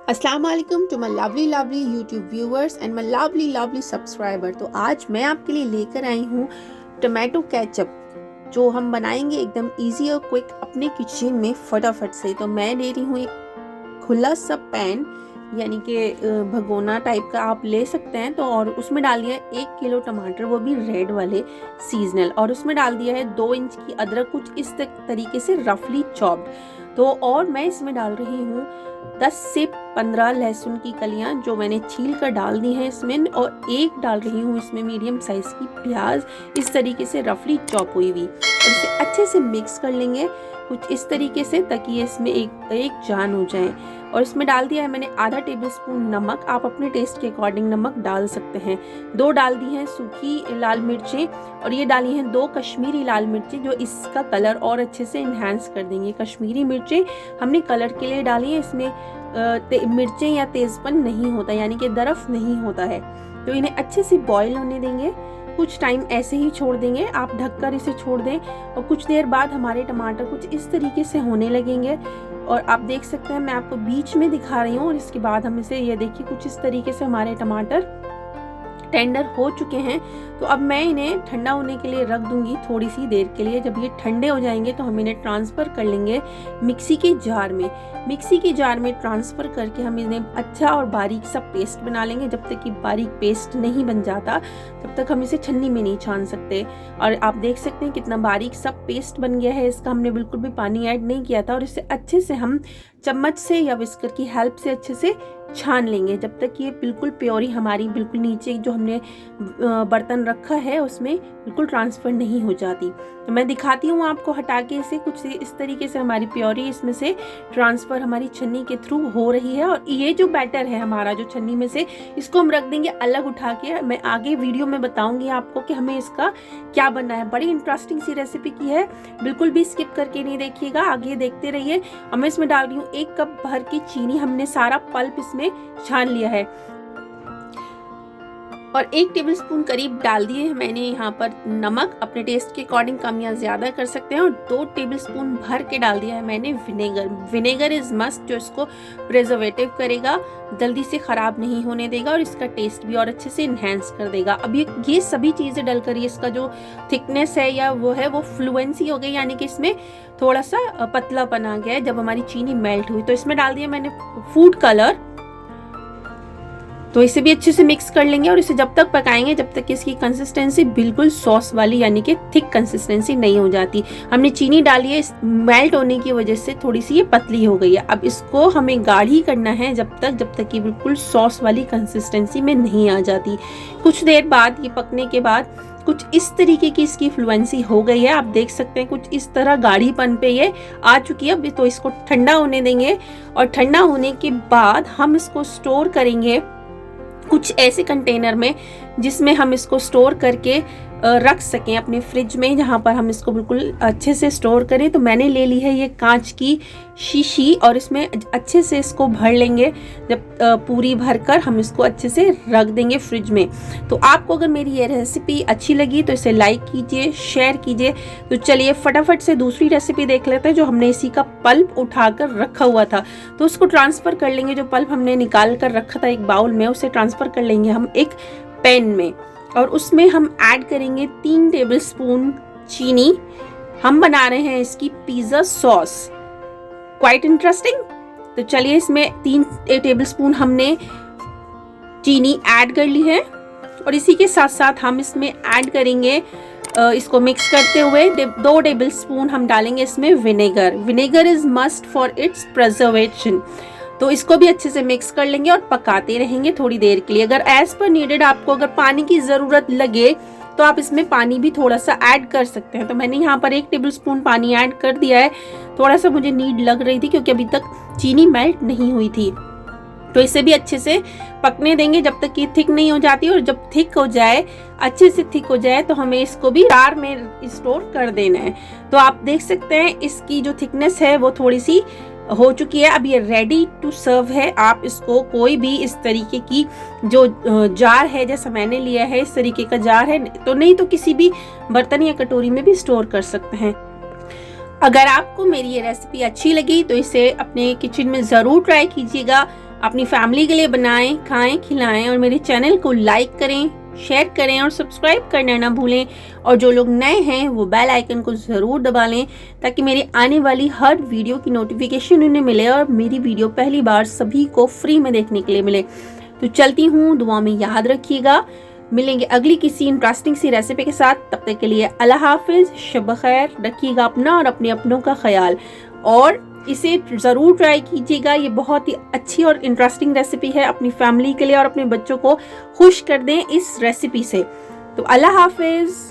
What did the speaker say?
अस्सलाम वालेकुम to my lovely YouTube viewers and my lovely subscriber. तो आज मैं आपके लिए लेकर आई हूँ टमाटो केचप, जो हम बनाएंगे एकदम इजी और क्विक अपने किचन में फटाफट से। तो मैं ले रही हूँ एक खुला सा पैन, यानी कि भगोना टाइप का आप ले सकते हैं। तो और उसमें डाल दिया है 1 किलो टमाटर, वो भी रेड वाले सीजनल, और उसमें डाल दिया है 2 इंच की अदरक, कुछ इस तरीके से रफली चॉप्ड। तो और मैं इसमें डाल रही हूँ 10 से 15 लहसुन की कलियां, जो मैंने छील कर डाल दी हैं इसमें, और एक डाल रही हूँ इसमें मीडियम साइज की प्याज, इस तरीके से रफली चॉप हुई हुई। और इसे अच्छे से मिक्स कर लेंगे कुछ इस तरीके से, ताकि ये इसमें एक जान हो जाए। और इसमें डाल दिया है मैंने आधा टेबल स्पून नमक, आप अपने टेस्ट के अकॉर्डिंग नमक डाल सकते हैं। 2 डाल दी हैं सूखी लाल मिर्चें, और ये डाली हैं 2 कश्मीरी लाल मिर्चें, जो इसका कलर और अच्छे से इन्हांस कर देंगे। कश्मीरी मिर्चें हमने कलर के लिए डाली है, इसमें मिर्चें या तेजपन नहीं होता, यानी कि दरफ नहीं होता है। तो इन्हें अच्छे से बॉईल होने देंगे, कुछ टाइम ऐसे ही छोड़ देंगे, आप ढककर इसे छोड़ दें। और कुछ देर बाद हमारे टमाटर कुछ इस तरीके से होने लगेंगे, और आप देख सकते हैं मैं आपको बीच में दिखा रही हूँ। और इसके बाद हम इसे, ये देखिए, कुछ इस तरीके से हमारे टमाटर टेंडर हो चुके हैं। तो अब मैं इन्हें ठंडा होने के लिए रख दूंगी थोड़ी सी देर के लिए। जब ये ठंडे हो जाएंगे तो हम इन्हें ट्रांसफ़र कर लेंगे मिक्सी के जार में। मिक्सी के जार में ट्रांसफ़र करके हम इन्हें अच्छा और बारीक सा पेस्ट बना लेंगे। जब तक कि बारीक पेस्ट नहीं बन जाता तब तक हम इसे छन्नी में नहीं छान सकते। और आप देख सकते हैं कितना बारीक सा पेस्ट बन गया है इसका, हमने बिल्कुल भी पानी ऐड नहीं किया था। और इसे अच्छे से हम चम्मच से या विस्कर की हेल्प से अच्छे से छान लेंगे, जब तक ये बिल्कुल प्योरी हमारी बिल्कुल नीचे जो हमने बर्तन रखा है उसमें बिल्कुल ट्रांसफ़र नहीं हो जाती। तो मैं दिखाती हूँ आपको हटा के इसे, कुछ इस तरीके से हमारी प्योरी इसमें से ट्रांसफ़र हमारी छन्नी के थ्रू हो रही है। और ये जो बैटर है हमारा जो छन्नी में से, इसको हम रख देंगे अलग उठा के। मैं आगे वीडियो में बताऊंगी आपको कि हमें इसका क्या बनना है। बड़ी इंटरेस्टिंग सी रेसिपी की है, बिल्कुल भी स्किप करके नहीं देखिएगा, आगे देखते रहिए। और मैं इसमें डाल रही हूँ 1 कप भर की चीनी, हमने सारा पल्प इसमें छान लिया है। और 1 टेबलस्पून करीब डाल दिए हैं मैंने यहाँ पर नमक, अपने टेस्ट के अकॉर्डिंग कम या ज़्यादा कर सकते हैं। और 2 टेबलस्पून भर के डाल दिया है मैंने विनेगर। विनेगर इज़ मस्ट, जो इसको प्रिजर्वेटिव करेगा, जल्दी से ख़राब नहीं होने देगा, और इसका टेस्ट भी और अच्छे से इन्हेंस कर देगा। अब ये सभी चीज़ें डलकर इसका जो थिकनेस है या वो है वो फ्लुएंसी हो गई, यानी कि इसमें थोड़ा सा पतलापन आ गया है जब हमारी चीनी मेल्ट हुई। तो इसमें डाल दिया मैंने फूड कलर। तो इसे भी अच्छे से मिक्स कर लेंगे, और इसे जब तक पकाएंगे जब तक इसकी कंसिस्टेंसी बिल्कुल सॉस वाली, यानी कि थिक कंसिस्टेंसी नहीं हो जाती। हमने चीनी डाली है, मेल्ट होने की वजह से थोड़ी सी ये पतली हो गई है। अब इसको हमें गाढ़ी करना है जब तक ये बिल्कुल सॉस वाली कंसिस्टेंसी में नहीं आ जाती। कुछ देर बाद ये पकने के बाद कुछ इस तरीके की इसकी फ्लुएंसी हो गई है, आप देख सकते हैं कुछ इस तरह गाढ़ीपन पे ये आ चुकी है। अब तो इसको ठंडा होने देंगे, और ठंडा होने के बाद हम इसको स्टोर करेंगे कुछ ऐसे कंटेनर में जिसमें हम इसको स्टोर करके रख सकें अपने फ्रिज में, जहाँ पर हम इसको बिल्कुल अच्छे से स्टोर करें। तो मैंने ले ली है ये कांच की शीशी, और इसमें अच्छे से इसको भर लेंगे। जब पूरी भरकर हम इसको अच्छे से रख देंगे फ्रिज में। तो आपको अगर मेरी ये रेसिपी अच्छी लगी तो इसे लाइक कीजिए, शेयर कीजिए। तो चलिए फटाफट से दूसरी रेसिपी देख लेते हैं, जो हमने इसी का पल्प उठाकर रखा हुआ था। तो उसको ट्रांसफ़र कर लेंगे, जो पल्प हमने निकाल कर रखा था एक बाउल में, उसे ट्रांसफ़र कर लेंगे हम एक पैन में, और उसमें हम ऐड करेंगे 3 टेबलस्पून चीनी। हम बना रहे हैं इसकी पिज़्ज़ा सॉस, क्वाइट इंटरेस्टिंग। तो चलिए इसमें 3 टेबलस्पून हमने चीनी ऐड कर ली है, और इसी के साथ साथ हम इसमें ऐड करेंगे, इसको मिक्स करते हुए 2 टेबलस्पून हम डालेंगे इसमें vinegar. Vinegar is must for its preservation. तो इसको भी अच्छे से मिक्स कर लेंगे और पकाते रहेंगे थोड़ी देर के लिए। अगर एज पर नीडेड आपको अगर पानी की ज़रूरत लगे तो आप इसमें पानी भी थोड़ा सा ऐड कर सकते हैं। तो मैंने यहाँ पर 1 टेबलस्पून पानी ऐड कर दिया है। थोड़ा सा मुझे नीड लग रही थी क्योंकि अभी तक चीनी मेल्ट नहीं हुई थी। तो इसे भी अच्छे से पकने देंगे जब तक कि थिक नहीं हो जाती। और जब थिक हो जाए, अच्छे से थिक हो जाए, तो हमें इसको भी जार में स्टोर कर देना है। तो आप देख सकते हैं इसकी जो थिकनेस है वो थोड़ी सी हो चुकी है। अब ये रेडी टू सर्व है। आप इसको कोई भी इस तरीके की जो जार है, जैसा मैंने लिया है इस तरीके का जार है, तो नहीं तो किसी भी बर्तन या कटोरी में भी स्टोर कर सकते हैं। अगर आपको मेरी ये रेसिपी अच्छी लगी तो इसे अपने किचन में ज़रूर ट्राई कीजिएगा। अपनी फैमिली के लिए बनाएं, खाएं, खिलाएं और मेरे चैनल को लाइक करें, शेयर करें और सब्सक्राइब करना ना भूलें। और जो लोग नए हैं वो बेल आइकन को ज़रूर दबा लें ताकि मेरी आने वाली हर वीडियो की नोटिफिकेशन उन्हें मिले और मेरी वीडियो पहली बार सभी को फ्री में देखने के लिए मिले। तो चलती हूँ, दुआ में याद रखिएगा। मिलेंगे अगली किसी इंटरेस्टिंग सी रेसिपी के साथ। तब तक के लिए अल्लाह हाफिज़, शब खैर। रखिएगा अपना और अपने अपनों का ख्याल और इसे ज़रूर ट्राई कीजिएगा। ये बहुत ही अच्छी और इंटरेस्टिंग रेसिपी है। अपनी फैमिली के लिए और अपने बच्चों को खुश कर दें इस रेसिपी से। तो अल्लाह हाफिज़।